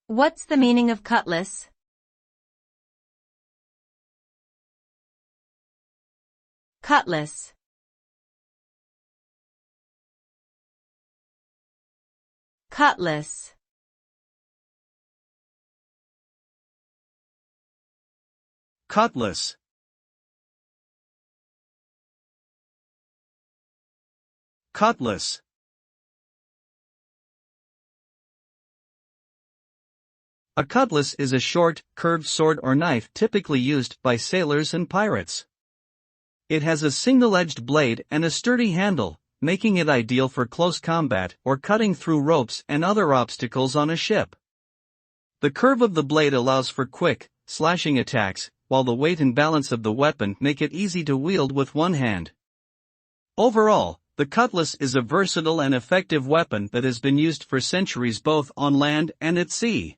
What's the meaning of cutlass? Cutlass. Cutlass. Cutlass. Cutlass. A cutlass is a short, curved sword or knife typically used by sailors and pirates. It has a single-edged blade and a sturdy handle, making it ideal for close combat or cutting through ropes and other obstacles on a ship. The curve of the blade allows for quick, slashing attacks, while the weight and balance of the weapon make it easy to wield with one hand. Overall, the cutlass is a versatile and effective weapon that has been used for centuries both on land and at sea.